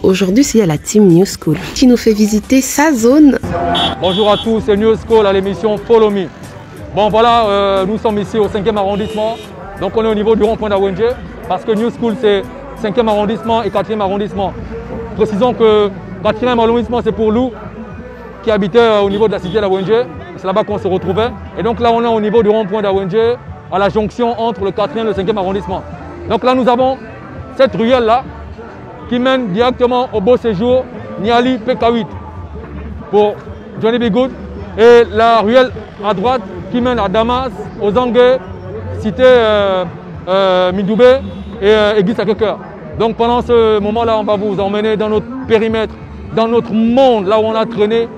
Aujourd'hui, c'est à la Team New School qui nous fait visiter sa zone. Bonjour à tous, c'est New School à l'émission Follow Me. Bon voilà, nous sommes ici au 5e arrondissement. Donc on est au niveau du rond-point d'Awenge parce que New School c'est 5e arrondissement et 4e arrondissement. Précisons que 4e arrondissement c'est pour nous qui habitaient au niveau de la cité d'Awenge. C'est là-bas qu'on se retrouvait. Et donc là on est au niveau du rond-point d'Awenge à la jonction entre le 4e et le 5e arrondissement. Donc là nous avons cette ruelle là qui mène directement au beau séjour Niali PK8 pour Johnny B. Good et la ruelle à droite qui mène à Damas, aux Angues, cité Mindoubé et Église Sacré-Cœur. Donc pendant ce moment-là, on va vous emmener dans notre périmètre, dans notre monde, là où on a traîné,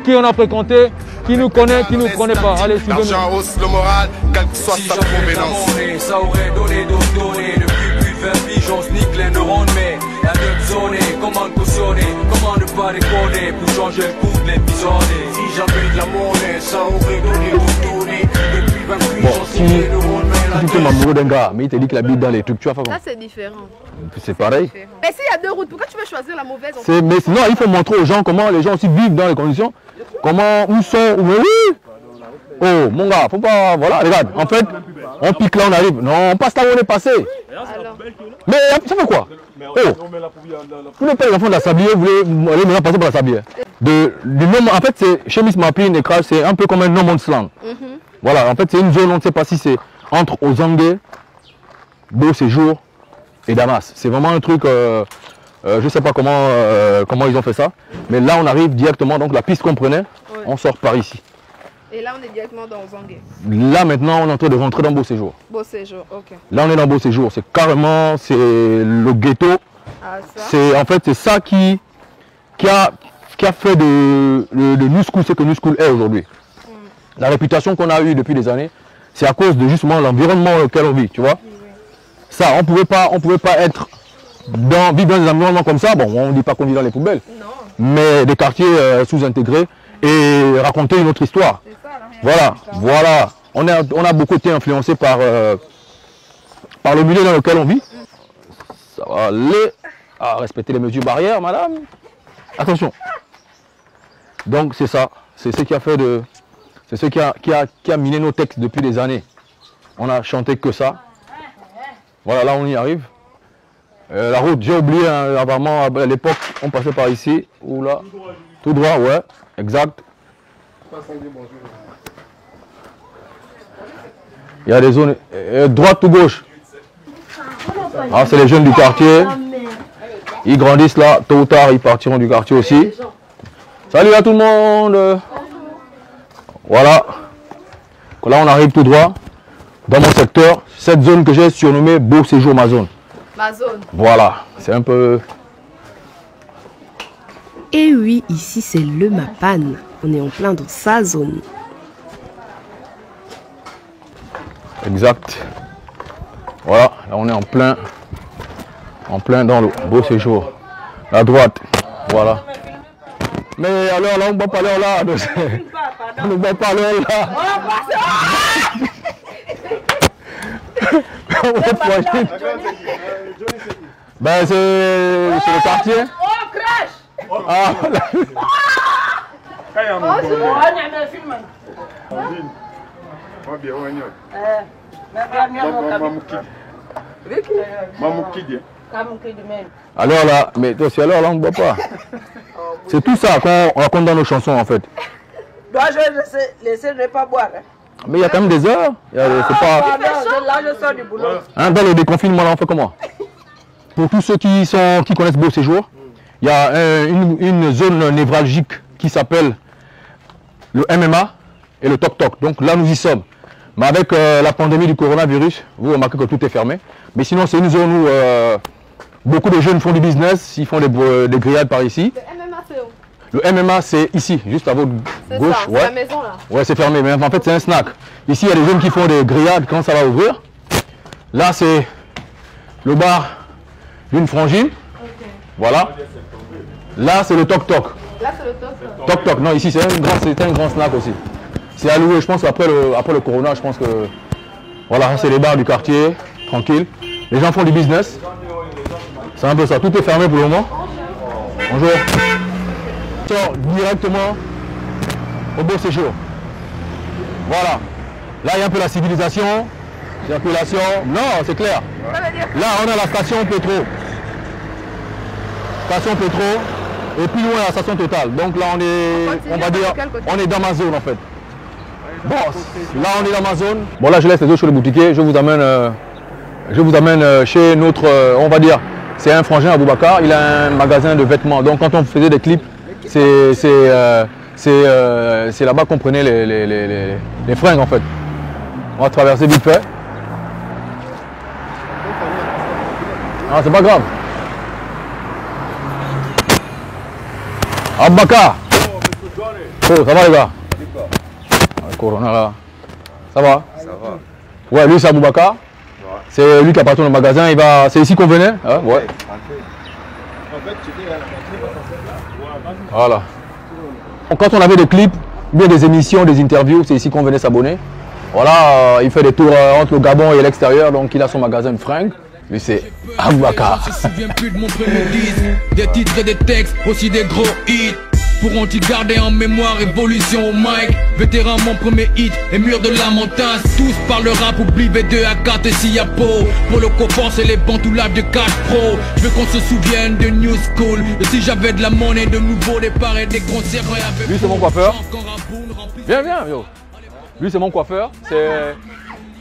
qui on a fréquenté, qui nous connaît, qui ne nous connaît pas. Allez, suivez-nous. L'argent hausse le moral, quelle que soit ta provenance. Ça aurait donné d'autres données. Depuis plus de 20 piges, on se nique les neurones, mais la deuxième zone, comment cautionner, comment ne pas déconner pour changer le coup de l'épisode. Si j'avais de la monnaie, ça aurait donné d'autres données. Depuis 20 piges, on se nique les neurones, mais Si tu tombes amoureux d'un gars, mais il te dit qu'il habite dans les trucs, tu vas faire Là, quoi? c'est différent. C'est pareil. Mais s'il y a deux routes, pourquoi tu veux choisir la mauvaise? Mais sinon, il faut montrer aux gens comment les gens aussi vivent dans les conditions. Comment, où sont, où oui. Oh, mon gars, faut pas. Voilà, regarde, en fait, on pique là, on arrive. Non, on passe là où on est passé. Alors, Mais ça fait quoi? Oh, tous les enfants de la Sablière voulaient aller maintenant passer par la Sablière. En fait, chez Miss Mapin et Crash, c'est un peu comme un no man's land. Voilà, en fait, c'est une zone, on ne sait pas si c'est entre Ozangue, Beau Séjour et Damas. C'est vraiment un truc, je ne sais pas comment ils ont fait ça. Mais là, on arrive directement, donc la piste qu'on prenait, on sort par ici. et là, on est directement dans Ozangue. Là, maintenant, on est en train de rentrer dans Beau Séjour. Beau séjour, ok. Là, on est dans Beau Séjour. C'est carrément, c'est le ghetto. Ah, ça. C'est en fait, c'est ça qui a fait de New School ce que New School est aujourd'hui. La réputation qu'on a eue depuis des années, c'est à cause de justement l'environnement auquel on vit, tu vois. Ça, on pouvait pas être vivre dans des environnements comme ça. Bon, on ne dit pas qu'on vit dans les poubelles, Non, mais des quartiers sous-intégrés et raconter une autre histoire. c'est ça, là. Voilà. On a beaucoup été influencé par le milieu dans lequel on vit. Ça va aller à respecter les mesures barrières, madame. Attention. Donc c'est ça. C'est ce qui a fait c'est ce qui a miné nos textes depuis des années. On a chanté que ça. Voilà, là on y arrive. La route, j'ai oublié, hein, apparemment à l'époque, on passait par ici, ou là. Tout droit, ouais, exact. Il y a des zones, droite ou gauche. Ah, c'est les jeunes du quartier. Ils grandissent là, tôt ou tard, ils partiront du quartier aussi. Salut à tout le monde. Voilà. Là, on arrive tout droit dans mon secteur. Cette zone que j'ai surnommée Beau Séjour, ma zone. Ma zone. Voilà, c'est un peu... Et oui, ici, c'est le Mapan. On est en plein dans sa zone. Exact. Voilà, là on est en plein dans le Beau Séjour. La droite, voilà. Mais alors là, on ne va pas aller là. On ne va pas aller là. Ben c'est le quartier. Oh, crash! Ah, voilà. Alors là, mais c'est alors là on ne boit pas. C'est tout ça qu'on raconte dans nos chansons en fait. Dois-je laisser ne pas boire? Mais il y a quand même des heures. C'est pas... Là, je sors du boulot. Hein, dans le déconfinement, là, on fait comment? Pour tous ceux qui connaissent Beau Séjour, il y a une zone névralgique qui s'appelle le MMA et le Toc Toc. Donc là, nous y sommes. Mais avec la pandémie du coronavirus, vous remarquez que tout est fermé. Mais sinon, c'est une zone où beaucoup de jeunes font du business, ils font des grillades par ici. Le MMA, c'est où? Le MMA, c'est ici, juste à votre gauche. C'est la maison là. Ouais, c'est fermé, mais en fait, c'est un snack. Ici, il y a des jeunes qui font des grillades quand ça va ouvrir. Là, c'est le bar d'une frangine. Voilà. Là, c'est le Toc Toc. Là, c'est le Toc. Toc Toc. Non, ici, c'est un grand snack aussi. C'est alloué, je pense, après le corona, je pense que... Voilà, c'est les bars du quartier, tranquille. Les gens font du business. C'est un peu ça. Tout est fermé pour le moment. Bonjour. Sort directement au beau séjour. Voilà. Là, il y a un peu la civilisation. Circulation. Non, c'est clair. Là, on a la station Pétro. Station Pétro. Et plus loin, la station Total. Donc là, on va dire, on est dans ma zone en fait. Bon, là, on est dans ma zone. Bon, là, je laisse les autres chez le boutiquier. Je vous amène chez notre, on va dire, c'est un frangin à Boubacar. Il a un magasin de vêtements. Donc, quand on faisait des clips, c'est là-bas qu'on prenait les fringues en fait. On va traverser vite fait. Ah, c'est pas grave. Aboubacar. Oh, ça va les gars? Ah, Corona là. Ça va? Ça va. Ouais, lui c'est Aboubacar. Ouais. C'est lui qui appartient au magasin. C'est ici qu'on venait? Hein? Ouais. Voilà. Quand on avait des clips, bien des émissions, des interviews, c'est ici qu'on venait s'abonner. Voilà, il fait des tours entre le Gabon et l'extérieur, donc il a son magasin de fringues. Lui c'est Aboubacar. Je me souviens plus de mon premier disque, des titres et des textes, aussi des gros hits. Pourront-ils garder en mémoire évolution au mic? Vétéran mon premier hit et mur de la montagne. Tous parlent rap, oublie B2 à 4 et Siapo. Pour le confort c'est les bons tout live de 4 Pro. Je veux qu'on se souvienne de New School. Et si j'avais de la monnaie, de nouveaux départs et des concerts avec. Lui c'est mon coiffeur. Viens, viens, yo. Lui c'est mon coiffeur.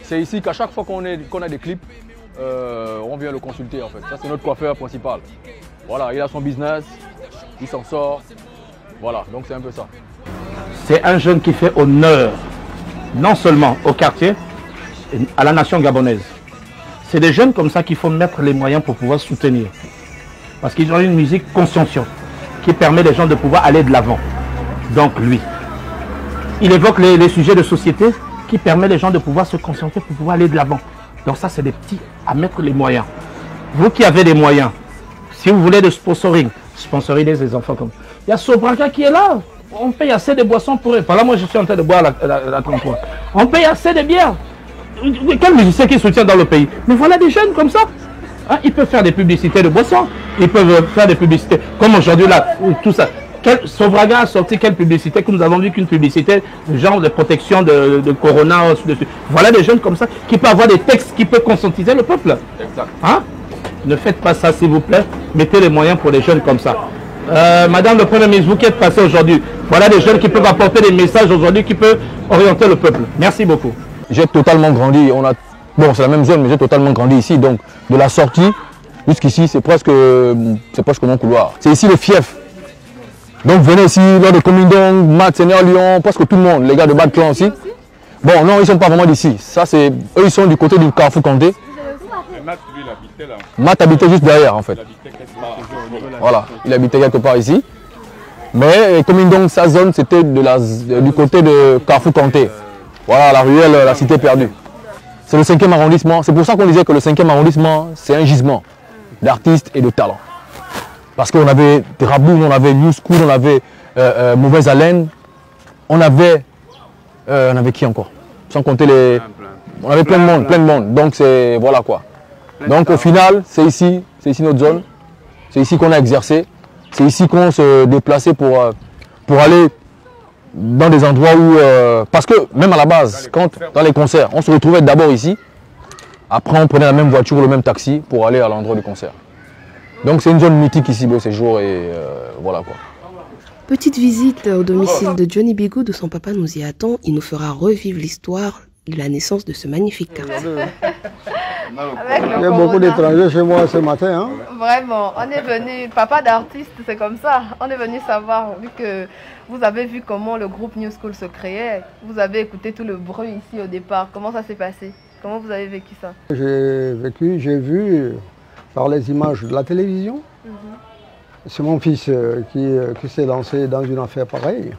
C'est ici qu'à chaque fois qu'on a des clips, on vient le consulter en fait. Ça c'est notre coiffeur principal. Voilà, il a son business, il s'en sort. Voilà, donc c'est un peu ça. C'est un jeune qui fait honneur, non seulement au quartier, à la nation gabonaise. C'est des jeunes comme ça qu'il faut mettre les moyens pour pouvoir soutenir. Parce qu'ils ont une musique consciencieuse qui permet les gens de pouvoir aller de l'avant. Donc lui, il évoque les sujets de société qui permettent les gens de pouvoir se conscientiser pour pouvoir aller de l'avant. Donc ça, c'est des petits à mettre les moyens. Vous qui avez des moyens, si vous voulez de sponsoring, sponsorisez des enfants comme... Il y a Sobraka qui est là. On paye assez de boissons pour eux. Par là, moi, je suis en train de boire la 33. On paye assez de bières. Quel musicien qui soutient dans le pays? Mais voilà des jeunes comme ça. Hein, ils peuvent faire des publicités de boissons. Ils peuvent faire des publicités. Comme aujourd'hui, là, tout ça. Sobraga a sorti quelle publicité que nous avons vu qu'une publicité, genre de protection de Corona. Voilà des jeunes comme ça qui peuvent avoir des textes qui peuvent conscientiser le peuple. Exact. Hein? Ne faites pas ça, s'il vous plaît. Mettez les moyens pour des jeunes comme ça. Madame le Premier ministre, vous qui êtes passé aujourd'hui, voilà des jeunes qui peuvent apporter des messages aujourd'hui qui peuvent orienter le peuple. Merci beaucoup. J'ai totalement grandi. Bon, c'est la même zone, mais j'ai totalement grandi ici. Donc, de la sortie jusqu'ici, c'est presque mon couloir. C'est ici le fief. Donc, venez ici, lors de Comindong, Mat, Seigneur Lyon, presque tout le monde. Les gars de Bad Clan aussi. Bon, non, ils ne sont pas vraiment d'ici. Ça, c'est eux, ils sont du côté du Carrefour Kanté. Matt habitait juste derrière en fait. Voilà, il habitait quelque part ici. Mais Comindong, sa zone, c'était du côté de Carrefour Kanté. Voilà, la ruelle, la cité perdue. C'est le 5e arrondissement. C'est pour ça qu'on disait que le 5e arrondissement, c'est un gisement d'artistes et de talents. Parce qu'on avait Raboum, on avait New School, on avait Mauvaise Haleine. On avait qui encore? Sans compter les... On avait plein de monde. Donc c'est... Voilà quoi. Donc au final, c'est ici notre zone, c'est ici qu'on a exercé, c'est ici qu'on se déplaçait pour aller dans des endroits où... parce que même à la base, dans les concerts, on se retrouvait d'abord ici, après on prenait la même voiture, le même taxi pour aller à l'endroit du concert. Donc c'est une zone mythique ici, Beau Séjour et voilà quoi. Petite visite au domicile de Johnny B. Good, où son papa nous y attend, il nous fera revivre l'histoire de la naissance de ce magnifique quartier. Il y a beaucoup d'étrangers chez moi ce matin. Hein? Vraiment, on est venu, papa d'artiste, c'est comme ça. On est venu savoir, vu que vous avez vu comment le groupe New School se créait, vous avez écouté tout le bruit ici au départ. Comment ça s'est passé? Comment vous avez vécu ça? J'ai vu par les images de la télévision. C'est mon fils qui s'est lancé dans une affaire pareille.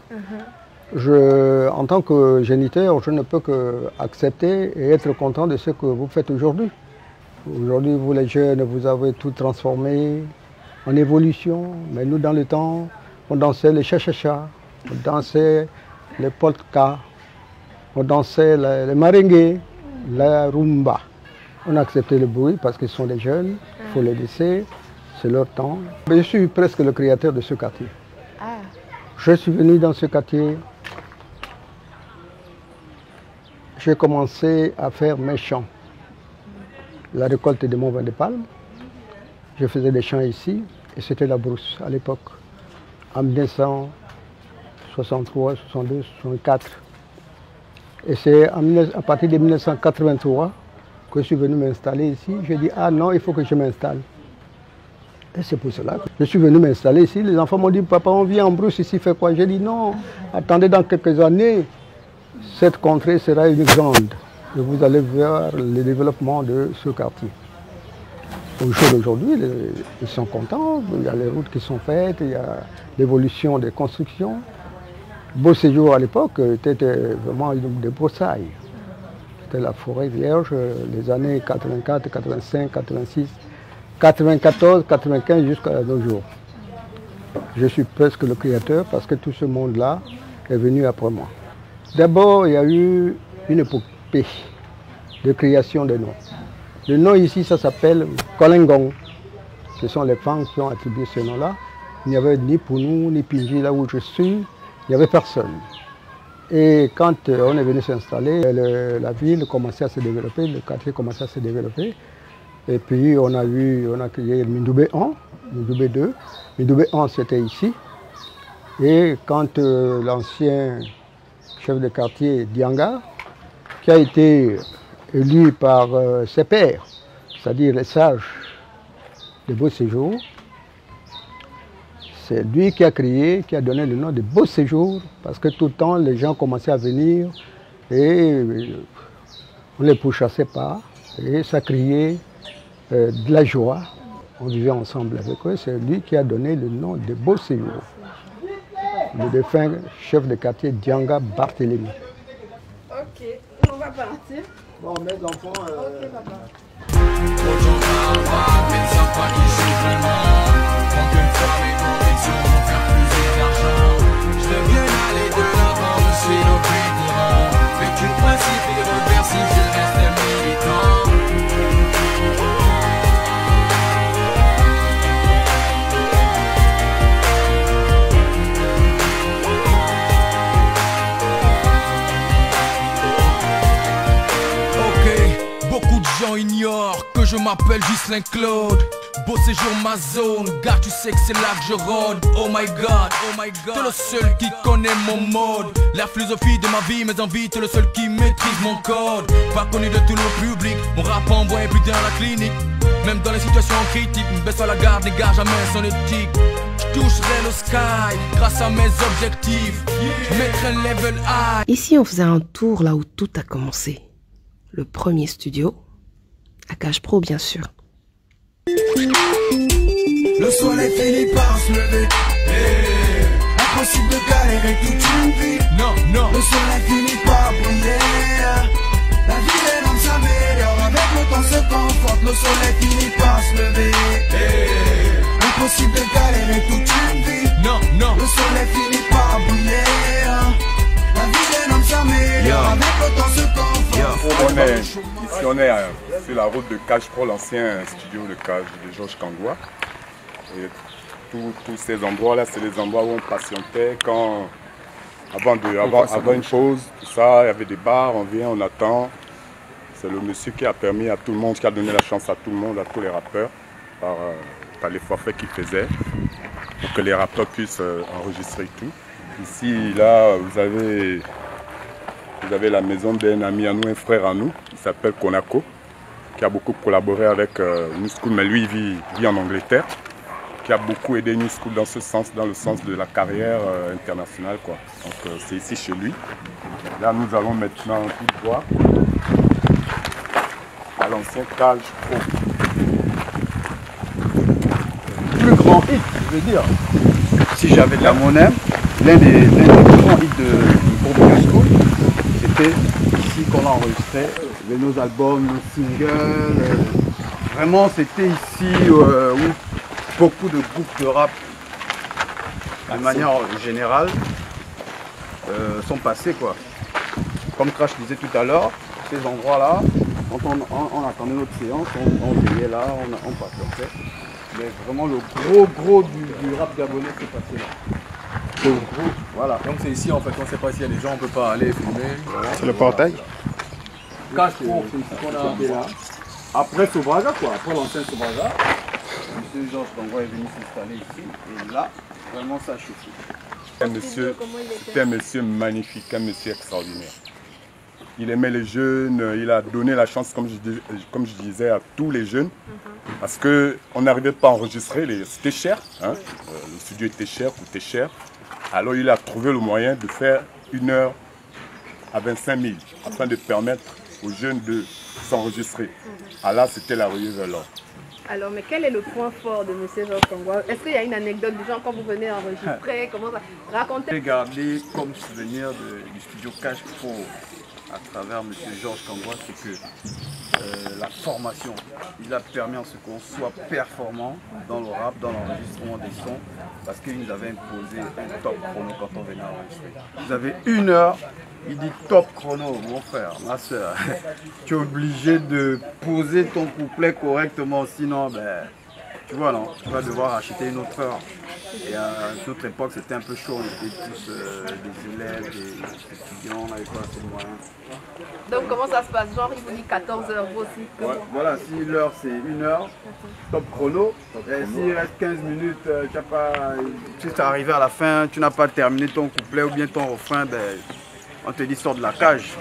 En tant que géniteur, je ne peux qu'accepter et être content de ce que vous faites aujourd'hui. Aujourd'hui, vous les jeunes, vous avez tout transformé en évolution. Mais nous, dans le temps, on dansait les cha-cha-cha, on dansait les polka, on dansait les merengues, la rumba. On a accepté le bruit parce qu'ils sont des jeunes, il faut les laisser c'est leur temps. Je suis presque le créateur de ce quartier. Ah. Je suis venu dans ce quartier, j'ai commencé à faire mes champs. La récolte de mon vin de palme, je faisais des champs ici, et c'était la brousse à l'époque, en 1963, 62, 64. Et c'est à partir de 1983 que je suis venu m'installer ici. J'ai dit, ah non, il faut que je m'installe. Et c'est pour cela que je suis venu m'installer ici. Les enfants m'ont dit, papa, on vient en brousse ici, fait quoi? J'ai dit, non, attendez, dans quelques années, cette contrée sera une grande. Et vous allez voir le développement de ce quartier. Au jour d'aujourd'hui, ils sont contents. Il y a les routes qui sont faites, il y a l'évolution des constructions. Beau Séjour à l'époque était vraiment des broussailles. C'était la forêt vierge, les années 84, 85, 86, 94, 95 jusqu'à nos jours. Je suis presque le créateur parce que tout ce monde-là est venu après moi. D'abord, il y a eu une épopée de création de noms. Le nom ici, ça s'appelle Kolengong. Ce sont les femmes qui ont attribué ce nom-là. Il n'y avait ni Pounou, ni Pinji, là où je suis. Il n'y avait personne. Et quand on est venu s'installer, la ville commençait à se développer, le quartier commençait à se développer. Et puis on a créé Mindoubé 1, Mindoubé 2. Mindoubé 1, c'était ici. Et quand l'ancien chef de quartier Dianga, qui a été élu par ses pairs, c'est-à-dire les sages de Beau Séjour, c'est lui qui a créé, qui a donné le nom de Beau Séjour, parce que tout le temps, les gens commençaient à venir et on ne les pourchassait pas. Et ça créait de la joie. On vivait ensemble avec eux. C'est lui qui a donné le nom de Beau Séjour. Le défunt chef de quartier Dianga Barthélémy. Ok, on va partir. Bon, mes enfants... Ok, papa. Je veux bien aller de l'avant, je suis l'opinion. Mais tout principe irréversible, je reste militant. Ok, beaucoup de gens ignorent que je m'appelle Ghislain Claude. Beau Séjour ma zone, gars tu sais que c'est là que je rôde. Oh my god, t'es le seul qui connaît mon mode. La philosophie de ma vie, mes envies, t'es le seul qui maîtrise mon code. Pas connu de tout le public, mon rap envoie plus dans la clinique. Même dans les situations critiques, me baisse à la garde, n'égare jamais son éthique. J'toucherai le sky grâce à mes objectifs. J'mettrai le level high. Ici, on faisait un tour là où tout a commencé. Le premier studio, à Cash Pro bien sûr. Le soleil finit par se lever. Impossible de galérer toute une vie. Non. Le soleil finit par briller. La vie des hommes s'améliore. Avec le temps se conforte. Le soleil finit par se lever. Impossible de galérer toute une vie. Non. Le soleil finit par briller. La vie des hommes s'améliore. Avec le temps se conforte. Ici on est sur la route de Cash Pro, l'ancien studio de Cash de Georges Kangoua. Et tous ces endroits-là, c'est les endroits où on patientait avant une pause, tout ça, il y avait des bars, on vient, on attend. C'est le monsieur qui a permis à tout le monde, qui a donné la chance à tout le monde, à tous les rappeurs, par les forfaits qu'il faisait, pour que les rappeurs puissent enregistrer tout. Ici, là, vous avez la maison d'un ami à nous, un frère à nous, qui s'appelle Konako, qui a beaucoup collaboré avec New School, mais lui il vit en Angleterre, qui a beaucoup aidé New School dans ce sens, dans le sens de la carrière internationale, quoi. Donc c'est ici chez lui. Là nous allons maintenant tout droit à l'ancien Cash Pro. Plus grand hit, je veux dire, si j'avais de la monnaie, l'un des plus grands hits de New School, c'était ici qu'on a enregistré nos albums, nos singles. Vraiment, c'était ici où beaucoup de groupes de rap, de manière générale, sont passés, quoi. Comme Crash disait tout à l'heure, ces endroits-là, on attendait notre séance, on veillait là, on patientait. Mais vraiment le gros du rap gabonais s'est passé là. Voilà. Donc c'est ici en fait, on ne sait pas s'il y a des gens, on ne peut pas aller filmer. C'est le portail. Cache Pro, c'est ici qu'on a appelé là. Après Sobraga quoi, après l'ancien Sobraga, M. Georges Kangwa est venu s'installer ici. Et là, vraiment ça chauffe. C'était un monsieur magnifique, un monsieur extraordinaire. Il aimait les jeunes, il a donné la chance, comme je disais, à tous les jeunes. Parce qu'on n'arrivait pas à enregistrer, c'était cher. Hein? Le studio était cher, coûtait cher. Alors il a trouvé le moyen de faire 1 heure à 25 000, afin de permettre aux jeunes de s'enregistrer. Alors là, c'était la ruée vers l'or. Alors, mais quel est le point fort de M. Georges Kangwa? Est-ce qu'il y a une anecdote du genre quand vous venez enregistrer? Comment ça? Racontez. J'ai gardé comme souvenir du studio Cash Pro à travers M. Georges Kangwa, c'est que la formation, il a permis en ce qu'on soit performant dans le rap, dans l'enregistrement des sons, parce qu'il nous avait imposé un top chrono quand on venait enregistrer. Vous avez 1 heure, il dit top chrono, mon frère, ma soeur. Tu es obligé de poser ton couplet correctement, sinon, ben, tu vois, non, tu vas devoir acheter une autre heure. Et à une autre époque, c'était un peu chaud, on était tous des élèves, des étudiants, on n'avait pas assez de moyens. Donc comment ça se passe? Genre il vous dit 14 heures vous aussi? Ouais, voilà, si l'heure c'est 1 heure, top chrono. Et s'il reste 15 minutes, si tu es arrivé à la fin, tu n'as pas terminé ton couplet ou bien ton refrain, ben, on te dit sors de la cage.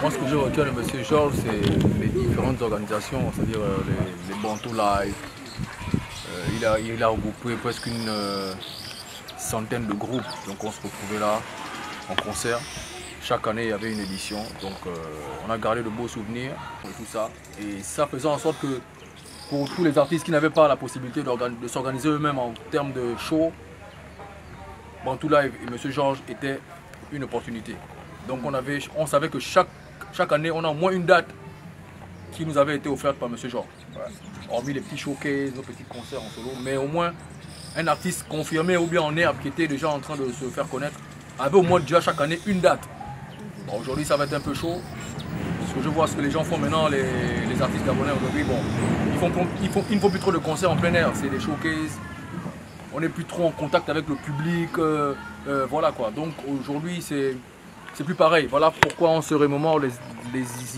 Moi ce que je retiens de M. Georges, c'est les différentes organisations, c'est-à-dire les Bantu Live. Il a regroupé presque une centaine de groupes, donc on se retrouvait là en concert. Chaque année il y avait une édition, donc on a gardé de beaux souvenirs et tout ça. Et ça faisait en sorte que pour tous les artistes qui n'avaient pas la possibilité de s'organiser eux-mêmes en termes de show, Bantu Live et M. Georges étaient une opportunité. Donc on savait que chaque année on a au moins une date qui nous avait été offerte par M. Georges. Hormis les petits showcases, nos petits concerts en solo, mais au moins un artiste confirmé ou bien en herbe qui était déjà en train de se faire connaître avait au moins déjà chaque année une date. Bon, aujourd'hui ça va être un peu chaud. Ce que je vois, ce que les gens font maintenant, les artistes gabonais aujourd'hui, bon, ils ne font plus trop de concerts en plein air, c'est des showcases. On n'est plus trop en contact avec le public, voilà quoi. Donc aujourd'hui c'est plus pareil. Voilà pourquoi on se remémore les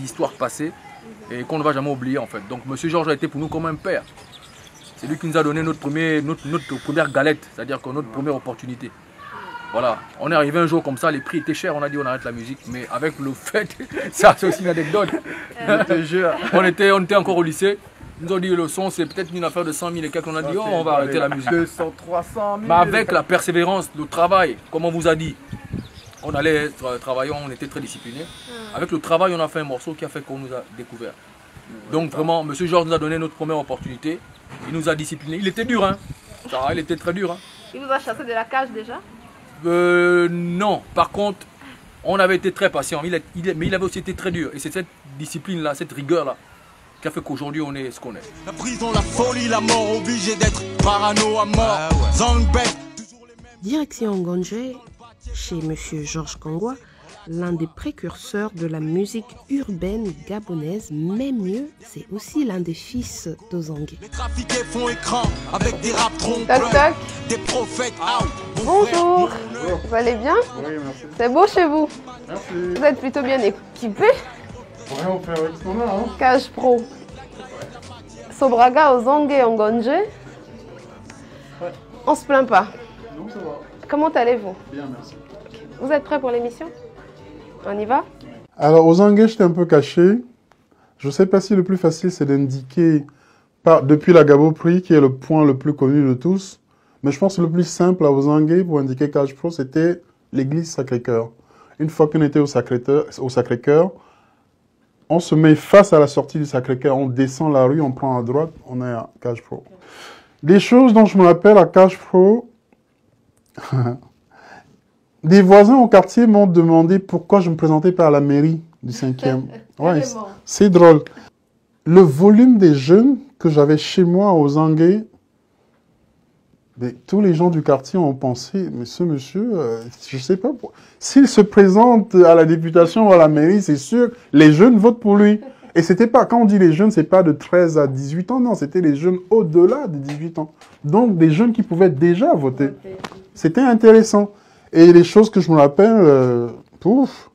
histoires passées et qu'on ne va jamais oublier en fait. Donc M. Georges a été pour nous comme un père. C'est lui qui nous a donné notre première galette, c'est-à-dire que notre première opportunité. Voilà, on est arrivé un jour comme ça, les prix étaient chers, on a dit on arrête la musique, mais avec le fait, ça c'est aussi une anecdote. on était encore au lycée, ils nous ont dit le son c'est peut-être une affaire de 100 000 et quelques, on a dit oh, on va arrêter la musique. 200, 300 000. Mais avec la persévérance, le travail, comme on vous a dit, on allait travailler, on était très disciplinés. Avec le travail, on a fait un morceau qui a fait qu'on nous a découvert. Donc vraiment, M. Georges nous a donné notre première opportunité. Il nous a disciplinés. Il était dur, hein. Il était très dur. Hein. Il vous a chassé de la cage déjà? Non. Par contre, on avait été très patient. Mais il avait aussi été très dur. Et c'est cette discipline-là, cette rigueur-là, qui a fait qu'aujourd'hui, on est ce qu'on est. La prison, la folie, la mort, obligé d'être parano à mort. Zangbek. Direction Ngonje, chez M. Georges Kangwa, l'un des précurseurs de la musique urbaine gabonaise, même mieux, c'est aussi l'un des fils d'Ozangué. Les trafiqués font écran avec des rap trompeurs, tac, tac. des prophètes. Bonjour, vous allez bien? Oui, merci. C'est beau chez vous? Merci. Vous êtes plutôt bien équipé? Ouais, on fait avec ce qu'on a, hein. Cash Pro. Sobraga, Ozangué, Ngonje. Ouais. On se plaint pas. Non, ça va. Comment allez-vous? Bien, merci. Vous êtes prêts pour l'émission? On y va? Alors, aux Anguais, j'étais un peu caché. Je ne sais pas si le plus facile, c'est d'indiquer depuis la Gabo Prix, qui est le point le plus connu de tous. Mais je pense que le plus simple à aux Anguais pour indiquer Cash Pro, c'était l'église Sacré-Cœur. Une fois qu'on était au Sacré-Cœur, on se met face à la sortie du Sacré-Cœur, on descend la rue, on prend à droite, on est à Cash Pro. Des choses dont je me rappelle à Cash Pro, des voisins au quartier m'ont demandé pourquoi je ne me présentais pas à la mairie du 5e. Ouais, c'est drôle. Le volume des jeunes que j'avais chez moi aux Anguais, tous les gens du quartier ont pensé, mais ce monsieur, je ne sais pas, s'il se présente à la députation ou à la mairie, c'est sûr, les jeunes votent pour lui. Et c'était pas, quand on dit les jeunes, c'est pas de 13 à 18 ans, non, c'était les jeunes au-delà de 18 ans. Donc des jeunes qui pouvaient déjà voter. C'était intéressant. Et les choses que je me rappelle, pouf,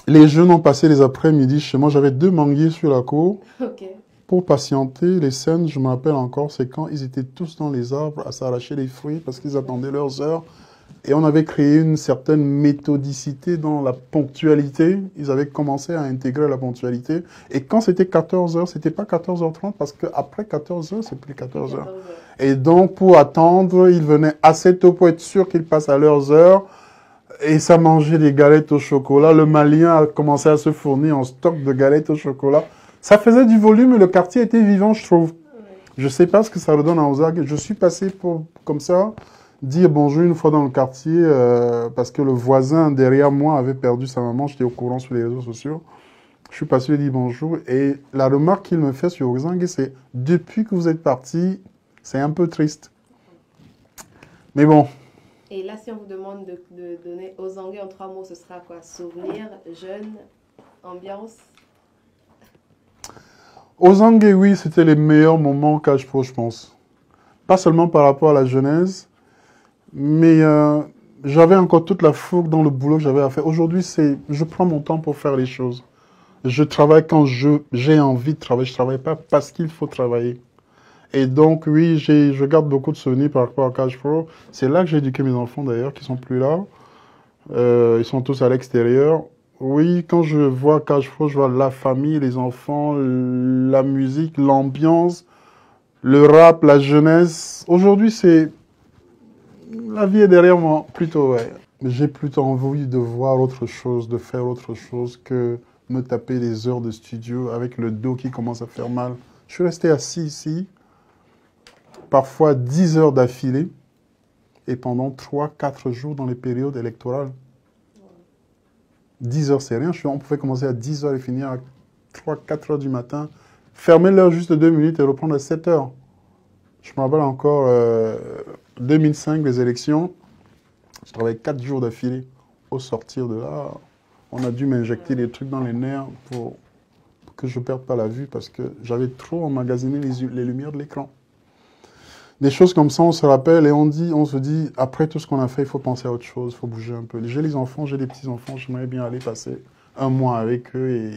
les jeunes ont passé les après-midi chez moi. J'avais 2 manguiers sur la cour. Pour patienter. Les scènes, je me rappelle encore, c'est quand ils étaient tous dans les arbres à s'arracher les fruits parce qu'ils attendaient leurs heures. Et on avait créé une certaine méthodicité dans la ponctualité. Ils avaient commencé à intégrer la ponctualité. Et quand c'était 14h, c'était pas 14h30 parce qu'après 14h, c'est plus 14h. Et donc, pour attendre, ils venaient assez tôt pour être sûr qu'ils passent à leurs heures. Et ça mangeait des galettes au chocolat. Le Malien a commencé à se fournir en stock de galettes au chocolat. Ça faisait du volume et le quartier était vivant, je trouve. Je ne sais pas ce que ça redonne à Ozag. Je suis passé comme ça, dire bonjour une fois dans le quartier, parce que le voisin derrière moi avait perdu sa maman. J'étais au courant sur les réseaux sociaux. Je suis passé et dit bonjour. Et la remarque qu'il me fait sur Ozang, c'est depuis que vous êtes parti, c'est un peu triste. Mais bon. Et là, si on vous demande de donner Ozangé en 3 mots, ce sera quoi? Souvenir, jeune, ambiance? Ozangé, oui, c'était les meilleurs moments Cash Pro, je pense. Pas seulement par rapport à la jeunesse, mais j'avais encore toute la fougue dans le boulot que j'avais à faire. Aujourd'hui, je prends mon temps pour faire les choses. Je travaille quand j'ai envie de travailler. Je ne travaille pas parce qu'il faut travailler. Et donc, oui, je garde beaucoup de souvenirs par rapport à Cash Pro. C'est là que j'ai éduqué mes enfants, d'ailleurs, qui ne sont plus là. Ils sont tous à l'extérieur. Oui, quand je vois Cash Pro, je vois la famille, les enfants, la musique, l'ambiance, le rap, la jeunesse. Aujourd'hui, la vie est derrière moi, plutôt, ouais. J'ai plutôt envie de voir autre chose, de faire autre chose que me taper des heures de studio avec le dos qui commence à faire mal. Je suis resté assis ici, parfois 10 heures d'affilée, et pendant 3-4 jours dans les périodes électorales. 10 heures, c'est rien. On pouvait commencer à 10 heures et finir à 3-4 heures du matin. Fermer l'heure juste 2 minutes et reprendre à 7 heures. Je me rappelle encore 2005, les élections. Je travaillais 4 jours d'affilée. Au sortir de là, on a dû m'injecter des trucs dans les nerfs pour que je ne perde pas la vue parce que j'avais trop emmagasiné les lumières de l'écran. Des choses comme ça, on se rappelle et on se dit, après tout ce qu'on a fait, il faut penser à autre chose, il faut bouger un peu. J'ai les enfants, j'ai des petits-enfants, j'aimerais bien aller passer 1 mois avec eux et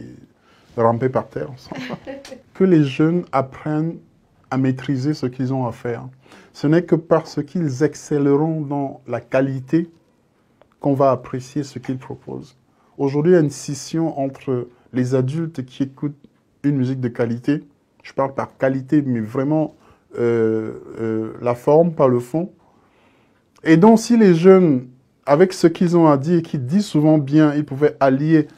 ramper par terre. Que les jeunes apprennent à maîtriser ce qu'ils ont à faire. Ce n'est que parce qu'ils excelleront dans la qualité qu'on va apprécier ce qu'ils proposent. Aujourd'hui, il y a une scission entre les adultes qui écoutent une musique de qualité, je parle par qualité, mais vraiment la forme, pas le fond. Et donc, si les jeunes, avec ce qu'ils ont à dire, et qui disent souvent bien, ils pouvaient allier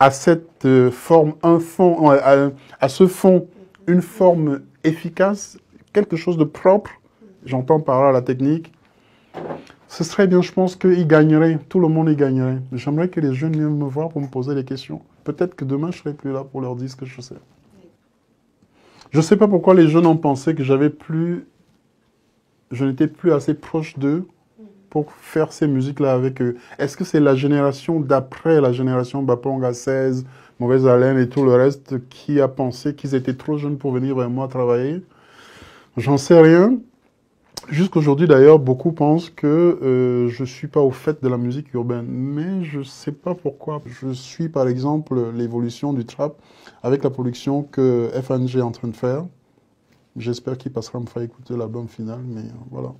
à cette forme un fond, à ce fond, une forme efficace, quelque chose de propre, j'entends par là la technique, ce serait bien, je pense qu'ils gagneraient, tout le monde y gagnerait. J'aimerais que les jeunes viennent me voir pour me poser des questions. Peut-être que demain, je ne serai plus là pour leur dire ce que je sais. Je ne sais pas pourquoi les jeunes ont pensé que je n'étais plus assez proche d'eux pour faire ces musiques-là avec eux. Est-ce que c'est la génération d'après, la génération Baponga 16, Mauvaise Haleine et tout le reste, qui a pensé qu'ils étaient trop jeunes pour venir vers moi travailler? J'en sais rien. Jusqu'aujourd'hui, d'ailleurs, beaucoup pensent que je ne suis pas au fait de la musique urbaine. Mais je ne sais pas pourquoi. Je suis, par exemple, l'évolution du trap avec la production que FNG est en train de faire. J'espère qu'il passera me faire écouter l'album final, mais voilà.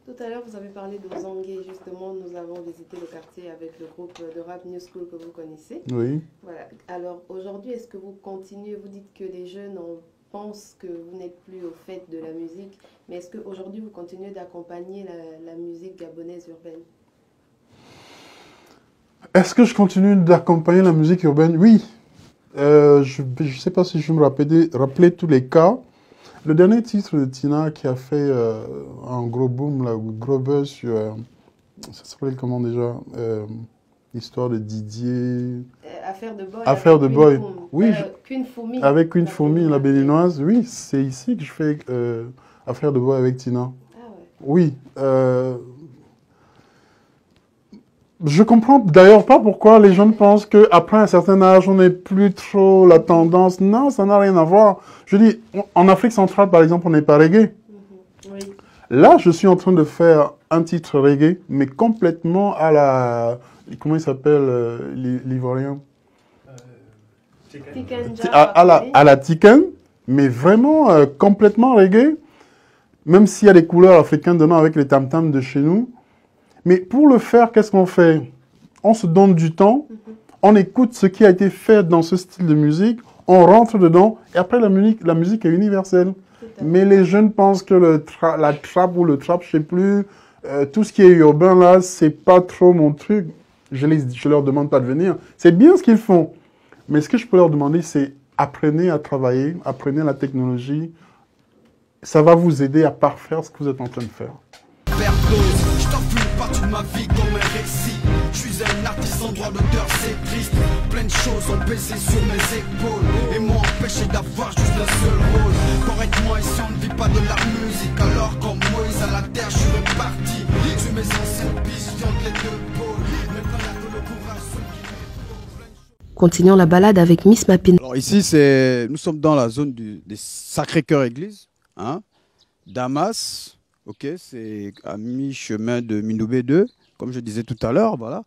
Tout à l'heure, vous avez parlé d'Ozangé. Justement, nous avons visité le quartier avec le groupe de rap New School que vous connaissez. Oui. Voilà. Alors, aujourd'hui, est-ce que vous continuez, vous dites que les jeunes pensent que vous n'êtes plus au fait de la musique, mais est-ce qu'aujourd'hui, vous continuez d'accompagner la musique gabonaise urbaine? Est-ce que je continue d'accompagner la musique urbaine? Oui. Je ne sais pas si je me rappeler tous les cas. Le dernier titre de Tina qui a fait un gros boom, là, gros buzz sur... ça s'appelait comment déjà Histoire de Didier... Affaire de Boy. Affaire de Boy. Oui, avec Queen Foumi, la béninoise. Oui, c'est ici que je fais Affaire de Boy avec Tina. Ah ouais. Oui. Je comprends d'ailleurs pas pourquoi les jeunes pensent qu'après un certain âge, on n'est plus trop la tendance. Non, ça n'a rien à voir. Je dis, en Afrique centrale, par exemple, on n'est pas reggae. Oui. Là, je suis en train de faire un titre reggae, mais complètement à la... Comment il s'appelle, l'Ivoirien à la Tiken, mais vraiment complètement reggae, même s'il y a des couleurs africaines dedans avec les tam-tams de chez nous. Mais pour le faire, qu'est-ce qu'on fait? On se donne du temps, on écoute ce qui a été fait dans ce style de musique, on rentre dedans, et après la musique est universelle. Mais les jeunes pensent que la trap ou le trap, je sais plus, tout ce qui est urbain là, c'est pas trop mon truc. Je leur demande pas de venir. C'est bien ce qu'ils font. Mais ce que je peux leur demander, c'est apprenez à travailler, apprenez la technologie. Ça va vous aider à parfaire ce que vous êtes en train de faire. Je t'enfuis partout de ma vie comme un récit. Je suis un artiste en droit d'auteur, c'est triste. Plein de choses ont baissé sur mes épaules et m'ont empêché d'avoir juste un seul rôle. Correctement, ici on ne vit pas de la musique. Alors comme Moïse à la terre, je suis reparti sur mes anciennes visions de les deux pôles. Maintenant il y a que le courage, ceux qui Continuons la balade avec Miss Mapin. Alors ici, nous sommes dans la zone des Sacré-Cœur Église, hein? Damas, ok, c'est à mi-chemin de Minoubé 2, comme je disais tout à l'heure, voilà.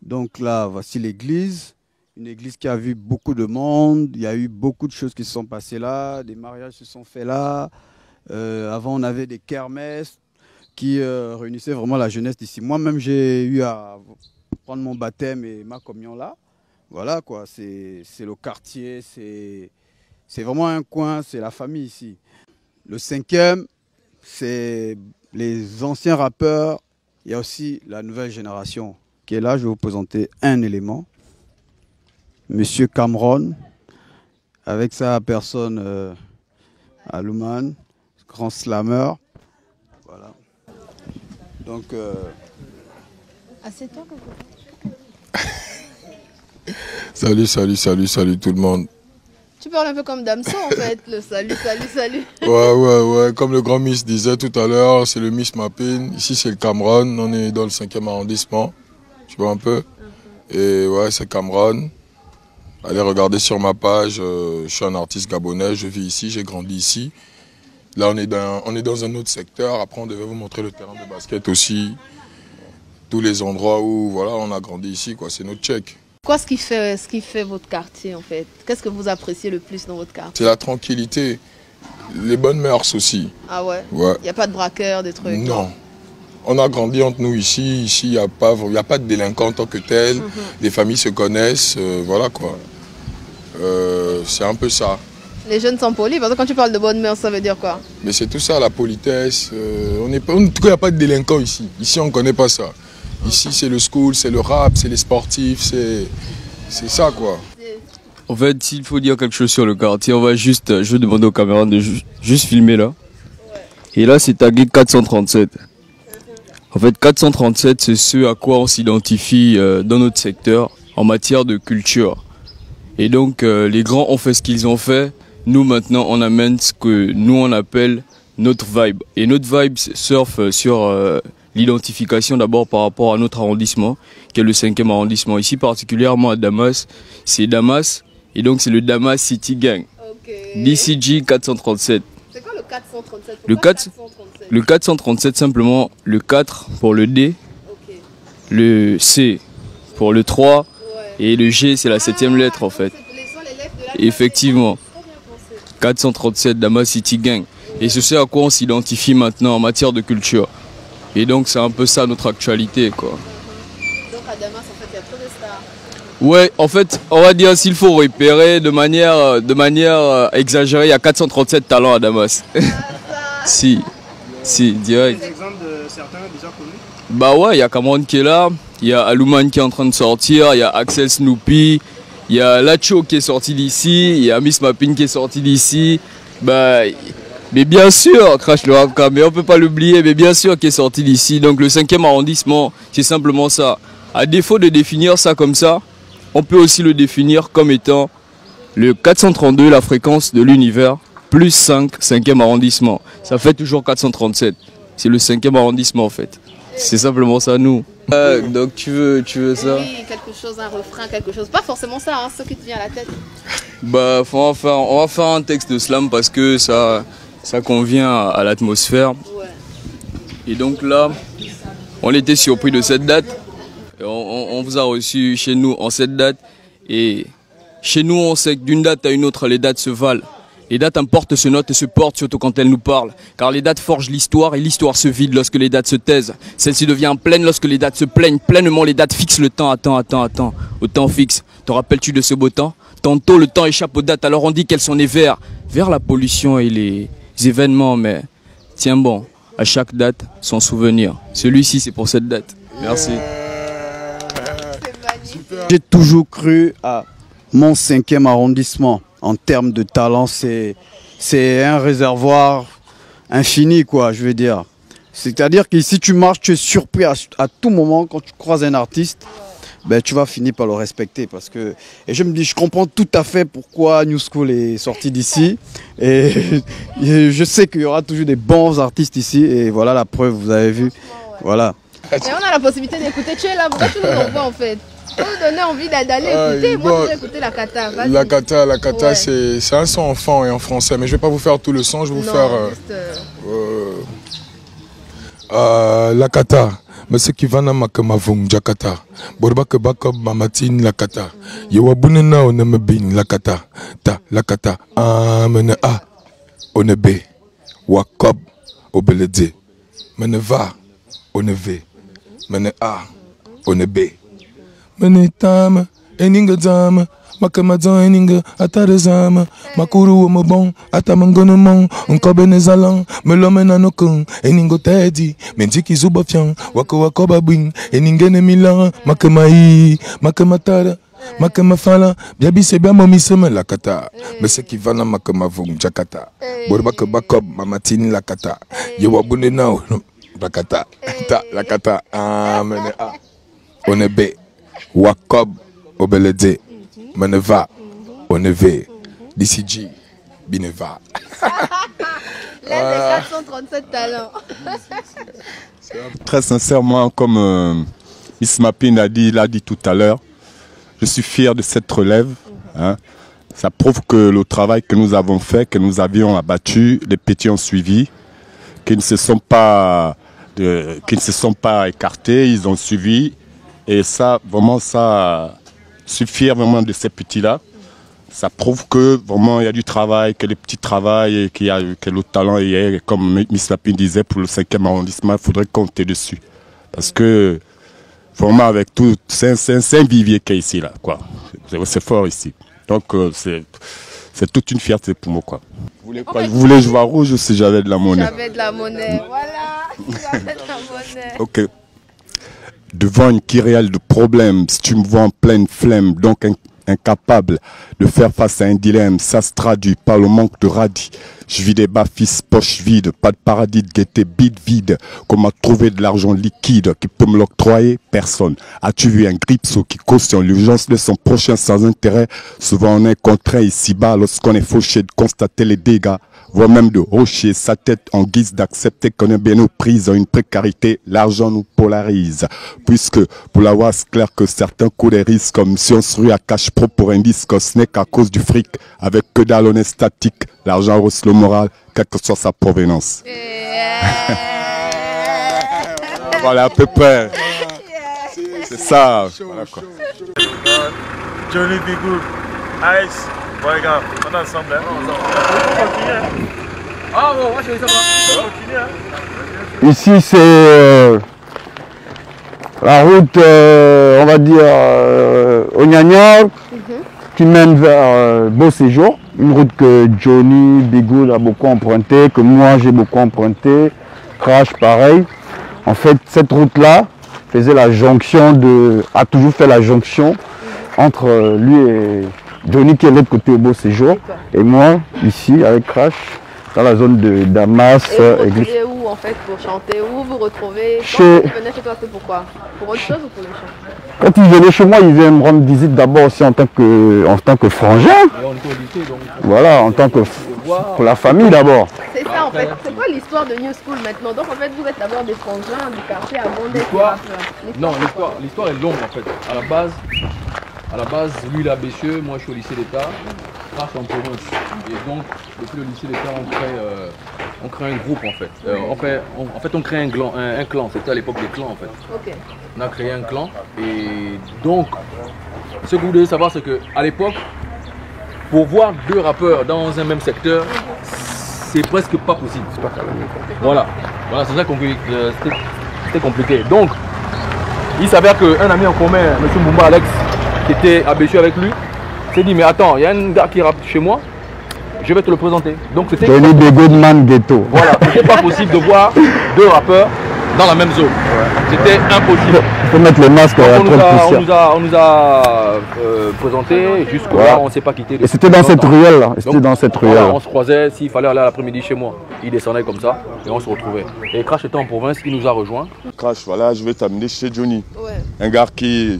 Donc là, voici l'église, une église qui a vu beaucoup de monde, il y a eu beaucoup de choses qui se sont passées là, des mariages se sont faits là. Avant, on avait des kermesses qui réunissaient vraiment la jeunesse d'ici. Moi-même, j'ai eu à prendre mon baptême et ma communion là. Voilà quoi, c'est le quartier, c'est vraiment un coin, c'est la famille ici. Le 5e, c'est les anciens rappeurs, il y a aussi la nouvelle génération qui est là. Je vais vous présenter un élément, Monsieur Cameron, avec sa personne Alouman, grand slammer. Voilà. Donc... Assieds-toi, Salut tout le monde. Tu parles un peu comme Damso en fait, le salut. Ouais, comme le grand Miss disait tout à l'heure, c'est le Miss Mapin. Ici c'est le Cameron, on est dans le 5e arrondissement, tu vois un peu. Et ouais, c'est Cameron. Allez regarder sur ma page, je suis un artiste gabonais, je vis ici, j'ai grandi ici. Là on est dans un autre secteur, après on devait vous montrer le terrain de basket aussi. Tous les endroits où voilà, on a grandi ici, quoi, c'est notre check. Quoi ce qui fait votre quartier en fait? Qu'est-ce que vous appréciez le plus dans votre quartier? C'est la tranquillité, les bonnes mœurs aussi. Ah ouais? Ouais. Il n'y a pas de braqueurs, des trucs? Non. On a grandi entre nous ici. Ici, il n'y a pas de délinquants en tant que tel. Les familles se connaissent, voilà quoi. C'est un peu ça. Les jeunes sont polis, parce que quand tu parles de bonnes mœurs, ça veut dire quoi? Mais c'est tout ça, la politesse. En tout cas, il n'y a pas de délinquants ici. Ici, on ne connaît pas ça. Ici, c'est le school, c'est le rap, c'est les sportifs, c'est ça, quoi. En fait, s'il faut dire quelque chose sur le quartier, je vais demander aux caméras de juste filmer là. Et là, c'est tagué 437. En fait, 437, c'est ce à quoi on s'identifie dans notre secteur en matière de culture. Et donc, les grands ont fait ce qu'ils ont fait. Nous, maintenant, on amène ce que nous, on appelle notre vibe. Et notre vibe surfe sur... l'identification d'abord par rapport à notre arrondissement, qui est le 5e arrondissement. Ici, particulièrement à Damas, c'est Damas, et donc c'est le Damas City Gang. Okay. DCG 437. C'est quoi le 437? Le 437, simplement, le 4 pour le D, okay. Le C pour le 3, et le G, c'est la 7e lettre en fait. Effectivement. 437, Damas City Gang. Et c'est ce à quoi on s'identifie maintenant en matière de culture. Et donc c'est un peu ça notre actualité quoi. Donc à Damas en fait il y a trop de stars. Ouais, en fait on va dire s'il faut repérer de manière exagérée, il y a 437 talents à Damas. Si, direct. Des exemples de certains déjà connus? Bah ouais, il y a Cameron qui est là, il y a Alouman qui est en train de sortir, il y a Axel Snoopy, il y a Lacho qui est sorti d'ici, il y a Miss Mapin qui est sorti d'ici. Bah... Mais bien sûr, Crash le Rap Cam, mais on peut pas l'oublier, mais bien sûr qui est sorti d'ici. Donc le 5e arrondissement, c'est simplement ça. À défaut de définir ça comme ça, on peut aussi le définir comme étant le 432, la fréquence de l'univers, plus 5, 5e arrondissement. Ça fait toujours 437. C'est le 5e arrondissement en fait. C'est simplement ça, nous. Donc tu veux ça? Oui, quelque chose, un refrain, quelque chose. Pas forcément ça, hein, ce qui te vient à la tête. Bah, on va faire un texte de slam parce que ça convient à l'atmosphère. Ouais. Et donc là, on était surpris de cette date. Et on vous a reçu chez nous en cette date. Et chez nous, on sait que d'une date à une autre, les dates se valent. Les dates importent, se notent et se portent, surtout quand elles nous parlent. Car les dates forgent l'histoire et l'histoire se vide lorsque les dates se taisent. Celle-ci devient pleine lorsque les dates se plaignent. Pleinement, les dates fixent le temps. Attends. Au temps fixe. Te rappelles-tu de ce beau temps? Tantôt, le temps échappe aux dates, alors on dit qu'elles sont nées vers la pollution et les événements. Mais tiens bon, à chaque date, son souvenir. Celui-ci, c'est pour cette date. Merci. J'ai toujours cru à mon 5e arrondissement. En termes de talent, c'est un réservoir infini, quoi, je veux dire. C'est-à-dire que si tu marches, tu es surpris à tout moment quand tu croises un artiste, ben, tu vas finir par le respecter. Parce que, et je me dis, je comprends tout à fait pourquoi New School est sorti d'ici. Et je sais qu'il y aura toujours des bons artistes ici. Et voilà la preuve, vous avez vu. Voilà. Et on a la possibilité d'écouter. Tu es là, pourquoi tu nous envoies en fait? Pour nous donner envie d'aller écouter, moi je voudrais écouter la kata. La kata, ouais. C'est un son en fan et en français, mais je vais pas vous faire tout le son, je vais vous faire la kata. Mais ce qui va na makamavung jakata, borba que bakob mamatin la kata, yewabunena on me bin la kata, la kata, amene a, on b, wakob obelede, mene va, on v, mene a, on b. Mene tama, eninga zama, makamazan eninga, atare zama, makuru o mobon, atamangono mon, unkobe nezalan, melomena no kun, eningo tedi, menjiki zubafian, wako babwing, eningene milan, makamai, makamatara, makamafala, biabi se bien momi seme la kata, mais ce qui va na makamavung jakata, borbaka bakob mamatini la kata, yewabune nao, la kata, la kata, amene a, onebe. Wakob Obelede, Meneva, Oneve, DCG, Bineva. L'un des 437 talents. Très sincèrement, comme Miss Mapin l'a dit tout à l'heure, je suis fier de cette relève. Hein. Ça prouve que le travail que nous avons fait, que nous avions abattu, les petits ont suivi, qu'ils ne se sont pas écartés, ils ont suivi. Et ça, vraiment, ça, je suis fier vraiment de ces petits-là. Ça prouve que vraiment il y a du travail, que les petits travaillent et que le talent y est. Et comme Miss Lapine disait, pour le 5e arrondissement, il faudrait compter dessus. Parce que vraiment avec tout, c'est un vivier qui est ici, là, quoi. C'est fort ici. Donc c'est toute une fierté pour moi, quoi. Vous voulez quoi? Vous voulez jouer à rouge ou si j'avais de la monnaie? J'avais de la monnaie, voilà. J'avais de la monnaie. Ok. Devant une kyrielle de problèmes, si tu me vois en pleine flemme, donc incapable de faire face à un dilemme, ça se traduit par le manque de radis. Je vis des bas-fils poche vide, pas de paradis de gaieté bide vide. Comment trouver de l'argent liquide qui peut me l'octroyer? Personne. As-tu vu un gripso qui cautionne l'urgence de son prochain sans intérêt? Souvent on est contraint ici-bas lorsqu'on est fauché de constater les dégâts, voire même de hocher sa tête en guise d'accepter qu'on est bien aux prises. En une précarité, l'argent nous polarise. Puisque pour l'avoir, c'est clair que certains courent des risques, comme si on se rue à cash pro pour un disque. Ce n'est qu'à cause du fric, avec que dalle on est statique. L'argent hausse le moral, quelle que soit sa provenance. Voilà à peu près. C'est ça. Voilà, quoi. Johnny Be Good, Ice, bon les gars, on est ensemble. Ah bon, moi je vais savoir. Ici c'est la route, on va dire, Ognagnan, qui mène vers Beau Séjour. Une route que Johnny Be Good a beaucoup emprunté, que moi j'ai beaucoup emprunté, Crash pareil. En fait, cette route-là faisait la jonction a toujours fait la jonction entre lui et Johnny qui est de l'autre côté au Beau Séjour, et moi ici avec Crash dans la zone de Damas. Et vous retrouvez où en fait pour chanter? Où vous retrouvez? Quand vous venez chez toi, c'est pourquoi? Pour autre chose ou pour le chant? Quand il venait chez moi, il vient me rendre visite d'abord aussi en tant que frangin. Voilà, en tant que pour la famille d'abord. C'est ça en fait. C'est quoi l'histoire de New School maintenant? Donc en fait, vous êtes d'abord des frangins du quartier avant d'être rappeurs. Non, l'histoire est longue en fait. À la base, lui il est à Bécheux, moi je suis au lycée d'État, Crash en province. Et donc, depuis le lycée d'État, on crée un groupe en fait. On crée un clan. C'était à l'époque des clans en fait. Ok. On a créé un clan. Et donc, ce que vous devez savoir, c'est qu'à l'époque, pour voir deux rappeurs dans un même secteur, c'est presque pas possible. Voilà, c'est ça c'était compliqué. Donc, il s'avère qu'un ami en commun, M. Mumba Alex, qui était à Bécheux avec lui, s'est dit mais attends, il y a un gars qui rappe chez moi, je vais te le présenter. Donc c'était Tony de Goodman Ghetto. Voilà, c'était pas possible de voir deux rappeurs dans la même zone. C'était impossible. Il faut mettre les masques. On nous a présenté, jusqu'au là on ne s'est pas quitté. Et c'était dans cette ruelle là. Voilà, on se croisait, s'il fallait aller l'après-midi chez moi. Il descendait comme ça et on se retrouvait. Et Crash était en province, il nous a rejoint. Crash, voilà, je vais t'amener chez Johnny. Ouais. Un gars qui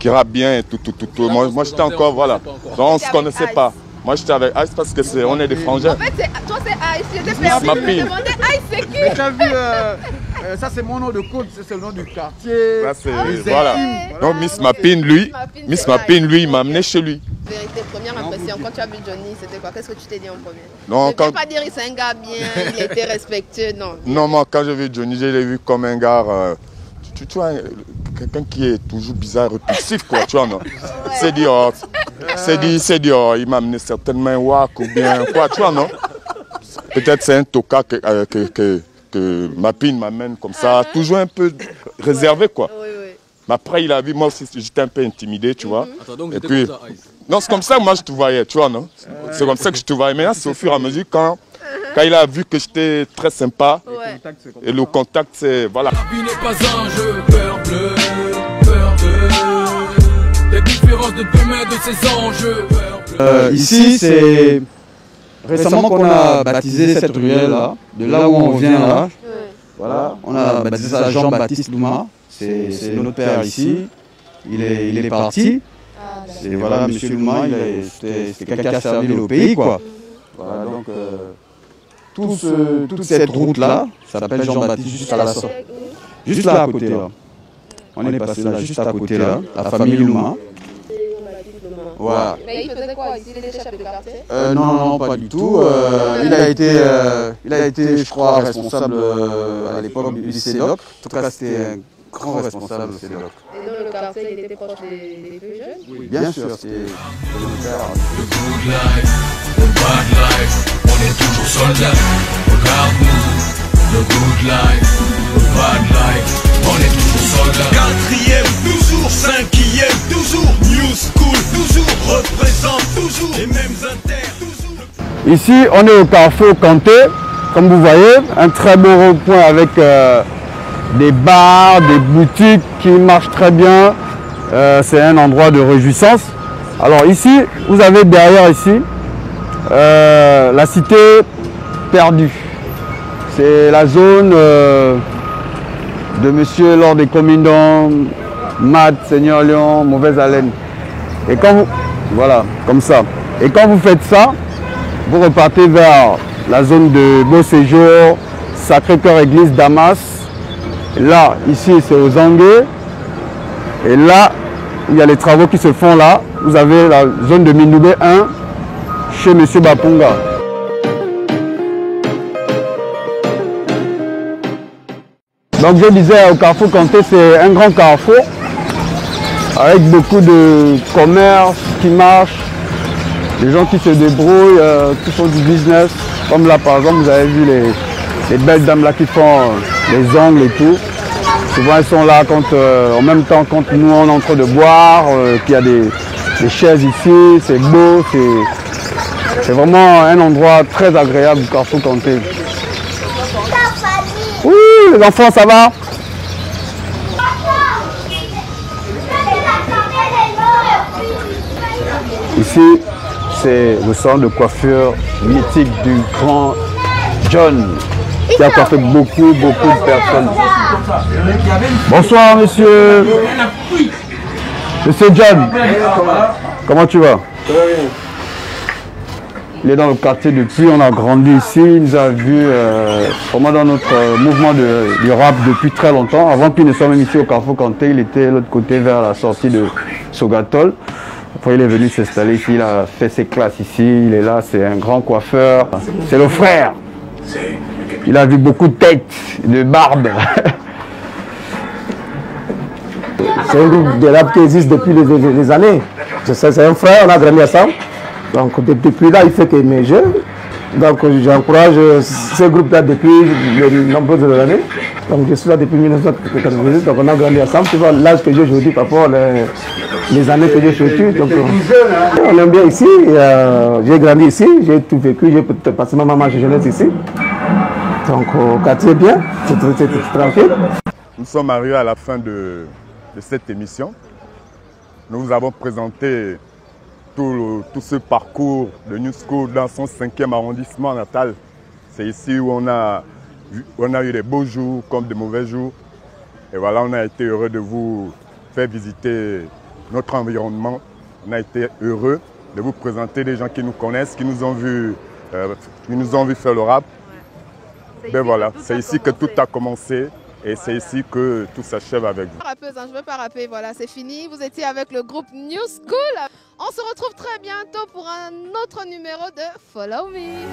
rappe bien et tout. Moi j'étais encore, voilà. Donc, on ne se connaissait pas. Moi j'étais avec Ice parce que on est des frangins. En fait, toi c'est Ice, j'étais perdu, je me demandais Ice c'est qui? Mais tu as vu, ça c'est mon nom de code, c'est le nom du quartier. Voilà. Donc Miss Mapine, lui, il m'a amené chez lui. Vérité, première impression, quand tu as vu Johnny, c'était quoi? Qu'est-ce que tu t'es dit en premier? Non, je ne peux pas dire c'est un gars bien, il était respectueux, non. Non, moi quand j'ai vu Johnny, je l'ai vu comme un gars, tu vois, quelqu'un qui est toujours bizarre, répulsif quoi, tu vois, non? C'est dit, il m'a amené certainement un wak ou bien quoi, tu vois, non? Peut-être c'est un toka que Mapine m'amène comme ça, toujours un peu réservé quoi. Mais après il a vu, moi aussi j'étais un peu intimidé, tu vois. Attends, donc et puis, non, c'est comme ça que moi je te voyais, tu vois, non? C'est comme ça que je te voyais. Maintenant c'est au fur et à mesure quand il a vu que j'étais très sympa, et le contact c'est, voilà. La vie n'est pas un jeu, peur bleue, les différences de demain de ces enjeux. Ici c'est récemment qu'on a baptisé cette ruelle là, de là où on vient là. Voilà, on a baptisé ça Jean-Baptiste Louma, c'est notre père ici, il est parti. Et voilà, monsieur Louma, c'était quelqu'un qui a servi le pays quoi. Voilà, donc toute cette route là, ça s'appelle Jean-Baptiste jusqu'à la sortie. Juste là à côté là. On est passé là, juste à côté là, la famille Louma. Voilà. Mais il faisait quoi ici? Il était chef de quartier? Non, pas du tout. Il a été, je crois, responsable à l'époque du CEDOC. En tout cas, c'était un grand responsable du CEDOC. Et dans le quartier, il était proche des plus jeunes? Oui, bien sûr, c'était le père. Le good life, le bad life, on est toujours soldats. Regarde-nous, le good life, le bad life, on est toujours soldats. Quatrième, toujours cinquième, toujours New School, toujours représente toujours les mêmes inters, toujours. Ici, on est au Carrefour Kanté, comme vous voyez, un très beau rond-point avec des bars, des boutiques qui marchent très bien. C'est un endroit de réjouissance. Alors ici, vous avez derrière ici la cité perdue. C'est la zone de monsieur Lord des Comindons, Mad, Seigneur Lion, Mauvaise Haleine. Et quand vous, voilà, comme ça. Et quand vous faites ça, vous repartez vers la zone de Beau Séjour, Sacré-Cœur Église, Damas. Et là, ici, c'est aux Anguets. Et là, il y a les travaux qui se font là. Vous avez la zone de Mindoubé 1 chez monsieur Bapunga. Donc je disais, au Carrefour Kanté, c'est un grand carrefour avec beaucoup de commerce qui marche, des gens qui se débrouillent, qui font du business. Comme là par exemple, vous avez vu les belles dames là qui font les ongles et tout. Souvent elles sont là quand, en même temps quand nous on est en train de boire, qu'il y a des chaises ici, c'est beau, c'est vraiment un endroit très agréable, Carrefour Kanté. Oui, les enfants, ça va? Ici, c'est le salon de coiffure mythique du grand John, qui a coiffé beaucoup de personnes. Bonsoir, monsieur. Monsieur John. Comment tu vas? Il est dans le quartier depuis, on a grandi ici, il nous a vu vraiment dans notre mouvement du rap depuis très longtemps. Avant qu'il ne soit même ici au Carrefour Kanté, il était de l'autre côté vers la sortie de Sogatol. Après il est venu s'installer ici, il a fait ses classes ici, il est là, c'est un grand coiffeur. C'est le frère. Il a vu beaucoup de têtes, de barbes. C'est un groupe de rap qui existe depuis des années. C'est un frère, on a grandi ensemble. Donc depuis là, il fait que mes jeux. Donc j'encourage ce groupe-là depuis de nombreuses années. Donc je suis là depuis 1998, donc on a grandi ensemble. Tu vois l'âge que j'ai aujourd'hui par rapport les années que j'ai vécues. Donc on aime bien ici. J'ai grandi ici, j'ai tout vécu, j'ai passé ma maman jeunesse ici. Donc au quartier bien, c'est tranquille. Nous sommes arrivés à la fin de cette émission. Nous vous avons présenté tout ce parcours de New School dans son 5e arrondissement natal. C'est ici où on a eu des beaux jours comme des mauvais jours. Et voilà, on a été heureux de vous faire visiter notre environnement. On a été heureux de vous présenter des gens qui nous connaissent, qui nous ont vu faire le rap. Ben voilà, c'est ici que tout a commencé. Et c'est ici que tout s'achève avec vous. Je ne veux pas rapper, voilà, c'est fini. Vous étiez avec le groupe New School. On se retrouve très bientôt pour un autre numéro de Follow Me.